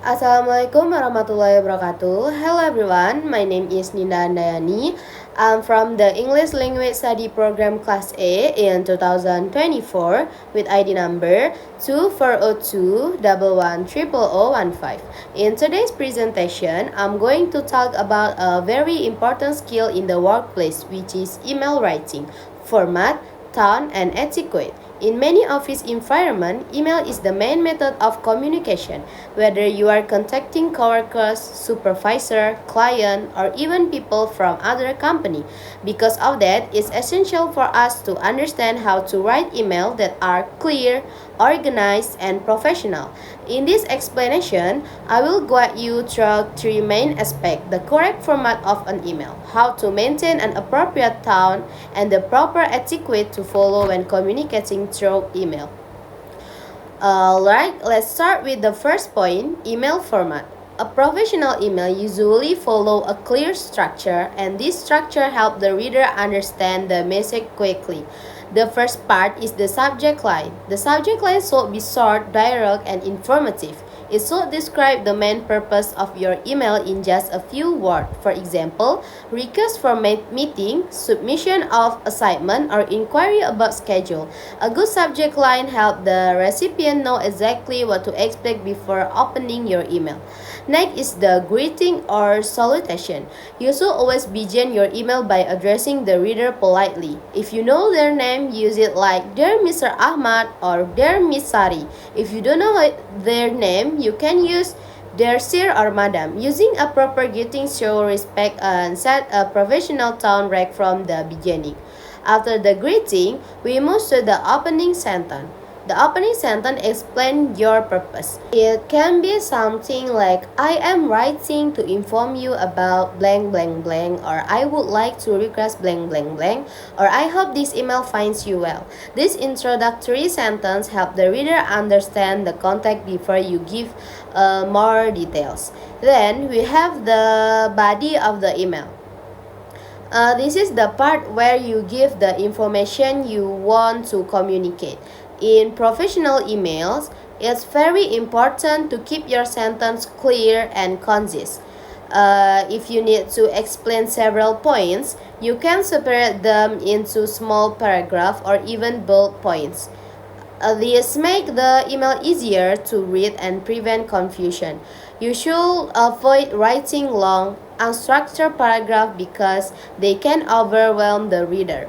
Assalamualaikum warahmatullahi wabarakatuh. Hello everyone, my name is Ninda Andayani. I'm from the English Language Study Program Class A in 2024 with ID number 2402110015. In today's presentation, I'm going to talk about a very important skill in the workplace, which is email writing, format, tone, and etiquette. In many office environments, email is the main method of communication, whether you are contacting coworkers, supervisor, client, or even people from other company. Because of that, it's essential for us to understand how to write email that are clear, organized, and professional. In this explanation, I will guide you through three main aspects: the correct format of an email, how to maintain an appropriate tone, and the proper etiquette to follow when communicating through email. Alright, let's start with the first point, email format. A professional email usually follow a clear structure, and this structure helps the reader understand the message quickly. The first part is the subject line. The subject line should be short, direct, and informative. It should describe the main purpose of your email in just a few words. For example, request for meeting, submission of assignment, or inquiry about schedule. A good subject line helps the recipient know exactly what to expect before opening your email. Next is the greeting or salutation. You should always begin your email by addressing the reader politely. If you know their name, use it like Dear Mr. Ahmad or Dear Miss Sari. If you don't know their name, you can use Dear Sir or Madam. Using a proper greeting shows respect and set a professional tone right from the beginning. After the greeting, we move to the opening sentence. The opening sentence explains your purpose. It can be something like, I am writing to inform you about blank blank blank, or I would like to request blank blank blank, or I hope this email finds you well. This introductory sentence helps the reader understand the context before you give more details. Then we have the body of the email. This is the part where you give the information you want to communicate. In professional emails, it's very important to keep your sentence clear and concise. If you need to explain several points, you can separate them into small paragraphs or even bullet points. This makes the email easier to read and prevent confusion. You should avoid writing long, unstructured paragraphs because they can overwhelm the reader.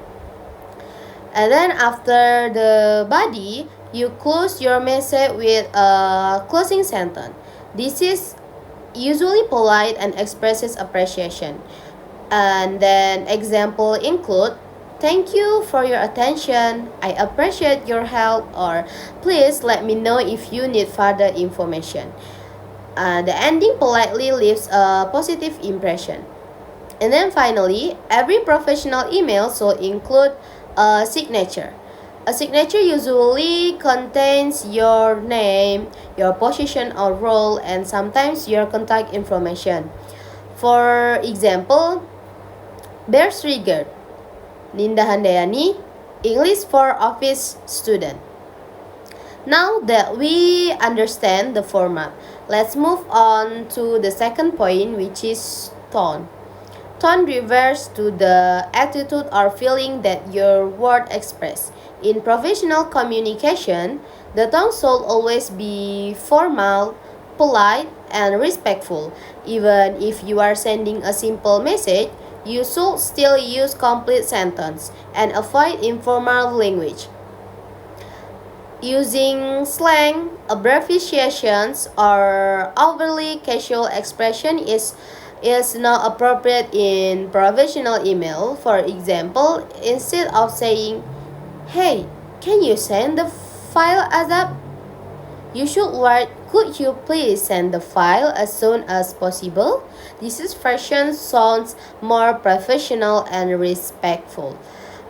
And then after the body, you close your message with a closing sentence. This is usually polite and expresses appreciation. And then example include, thank you for your attention, I appreciate your help, or please let me know if you need further information. The ending politely leaves a positive impression. And then finally, every professional email should include a signature. A signature usually contains your name, your position or role, and sometimes your contact information. For example, Bears Trigger, Ninda Handayani, English for Office Student. Now that we understand the format, let's move on to the second point, which is tone. Tone refers to the attitude or feeling that your word express. In professional communication, the tone should always be formal, polite, and respectful. Even if you are sending a simple message, you should still use complete sentence and avoid informal language. Using slang, abbreviations, or overly casual expression is not appropriate in professional email. For example, instead of saying, hey, can you send the file ASAP? You should write, could you please send the file as soon as possible? This expression sounds more professional and respectful.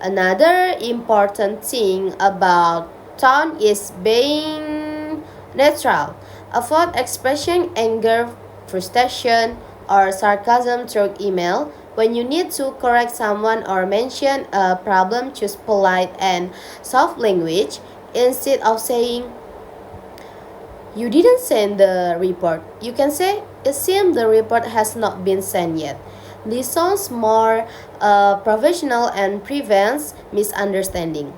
Another important thing about tone is being neutral. Avoid expressing anger, frustration, or sarcasm through email. When you need to correct someone or mention a problem, choose polite and soft language. Instead of saying, You didn't send the report. You can say, it seems the report has not been sent yet. This sounds more professional and prevents misunderstanding.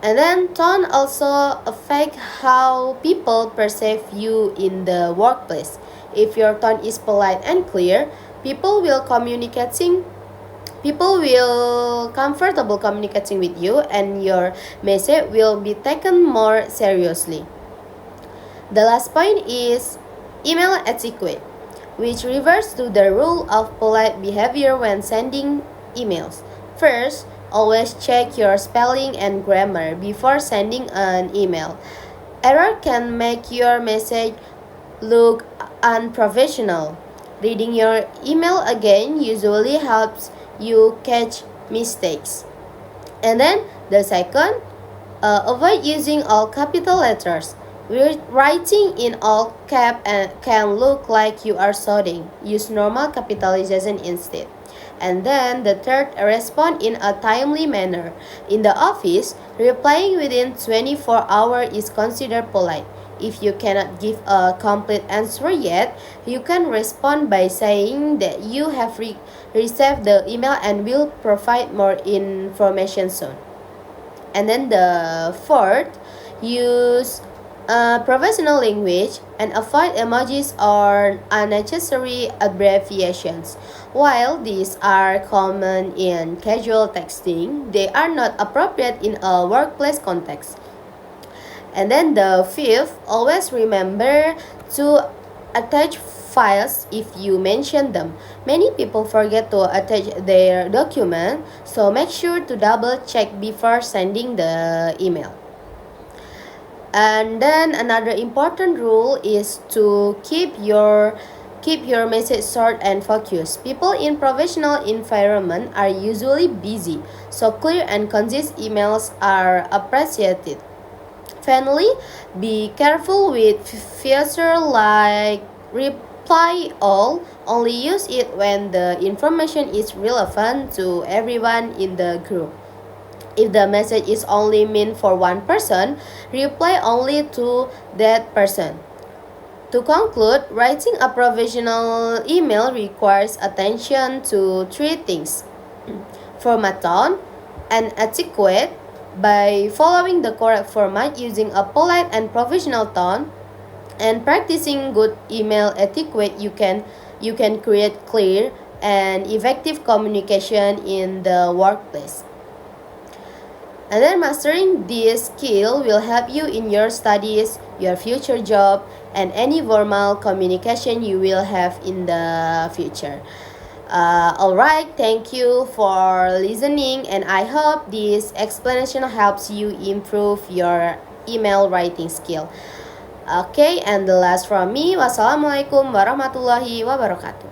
And then tone also affect how people perceive you in the workplace. If your tone is polite and clear, people will comfortable communicating with you and your message will be taken more seriously. The last point is email etiquette, which refers to the rule of polite behavior when sending emails. First, always check your spelling and grammar before sending an email. Error can make your message look unprofessional. Reading your email again usually helps you catch mistakes. And then the second, avoid using all capital letters. Writing in all cap can look like you are shouting. Use normal capitalization instead. And then the third, respond in a timely manner. In the office, replying within 24 hours is considered polite. If you cannot give a complete answer yet, you can respond by saying that you have received the email and will provide more information soon. And then the fourth, use professional language and avoid emojis or unnecessary abbreviations. While these are common in casual texting, they are not appropriate in a workplace context. And then the fifth, always remember to attach files if you mention them. Many people forget to attach their document, so make sure to double check before sending the email. And then another important rule is to keep your message short and focused. People in professional environment are usually busy, so clear and concise emails are appreciated. Finally, be careful with feature like reply all. Only use it when the information is relevant to everyone in the group. If the message is only meant for one person, reply only to that person. To conclude, writing a professional email requires attention to three things: format, tone, and etiquette. By following the correct format, using a polite and professional tone, and practicing good email etiquette, you can create clear and effective communication in the workplace. And then mastering this skill will help you in your studies, your future job, and any formal communication you will have in the future. Alright, thank you for listening, and I hope this explanation helps you improve your email writing skill. Okay, and the last from me, wassalamualaikum warahmatullahi wabarakatuh.